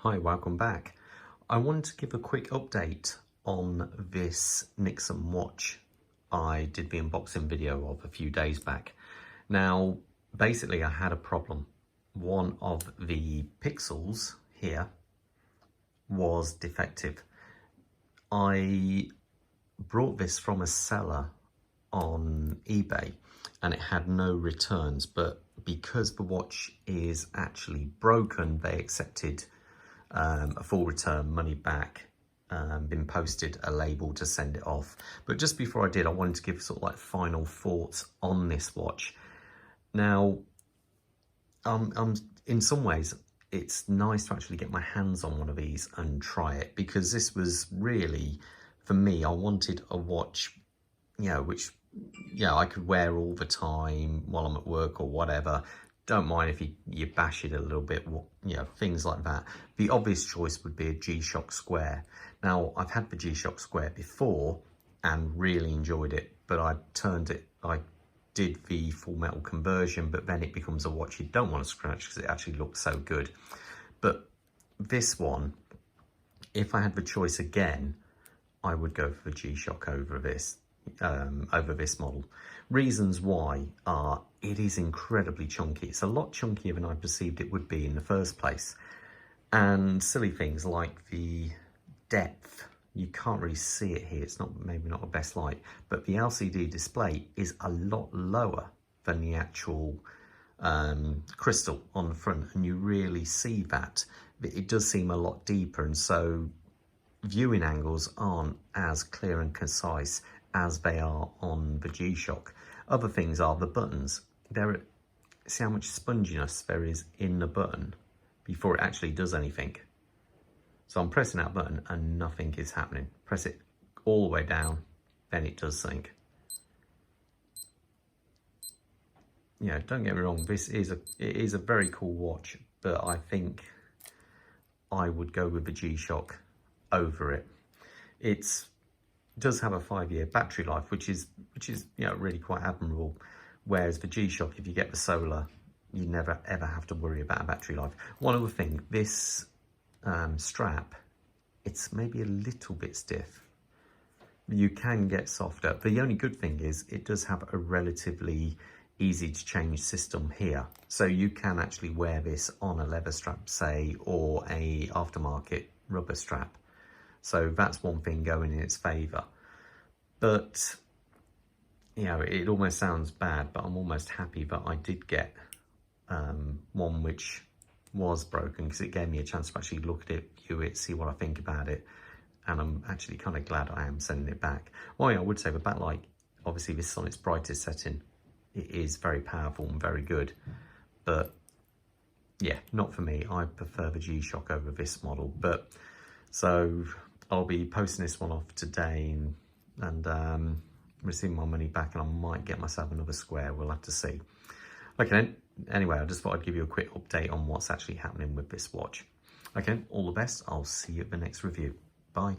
Hi, welcome back. I wanted to give a quick update on this Nixon watch I did the unboxing video of a few days back. Now, basically I had a problem. One of the pixels here was defective. I brought this from a seller on eBay and it had no returns, but because the watch is actually broken, they accepted a full return, money back, been posted a label to send it off. But just before I did, I wanted to give sort of like final thoughts on this watch. Now, in some ways, it's nice to actually get my hands on one of these and try it, because this was really, for me, I wanted a watch, which, I could wear all the time while I'm at work or whatever. Don't mind if you bash it a little bit, things like that. The obvious choice would be a G-Shock Square. Now, I've had the G-Shock Square before and really enjoyed it, but I did the full metal conversion, but then it becomes a watch you don't want to scratch because it actually looks so good. But this one, if I had the choice again, I would go for the G-Shock over this model. Reasons why are, it is incredibly chunky. It's a lot chunkier than I perceived it would be in the first place. And silly things like the depth, you can't really see it here. It's maybe not the best light, but the LCD display is a lot lower than the actual crystal on the front, and you really see that. It does seem a lot deeper, and so viewing angles aren't as clear and concise as they are on the G-Shock. Other things are the buttons. See how much sponginess there is in the button before it actually does anything. So I'm pressing that button and nothing is happening. Press it all the way down, then it does something. Don't get me wrong, it is a very cool watch, but I think I would go with the G-Shock over it. It does have a 5-year battery life, which is really quite admirable. Whereas the G-Shock, if you get the solar, you never ever have to worry about a battery life. One other thing, this strap, it's maybe a little bit stiff. You can get softer. The only good thing is it does have a relatively easy to change system here. So you can actually wear this on a leather strap, say, or a aftermarket rubber strap. So that's one thing going in its favour. But, it almost sounds bad, but I'm almost happy that I did get one which was broken, because it gave me a chance to actually look at it, view it, see what I think about it. And I'm actually kind of glad I am sending it back. Well, I would say the backlight, obviously this is on its brightest setting. It is very powerful and very good. But yeah, not for me. I prefer the G-Shock over this model. But so I'll be posting this one off today and receiving my money back, and I might get myself another Square. We'll have to see. Okay then. Anyway, I just thought I'd give you a quick update on what's actually happening with this watch. Okay, all the best. I'll see you at the next review. Bye.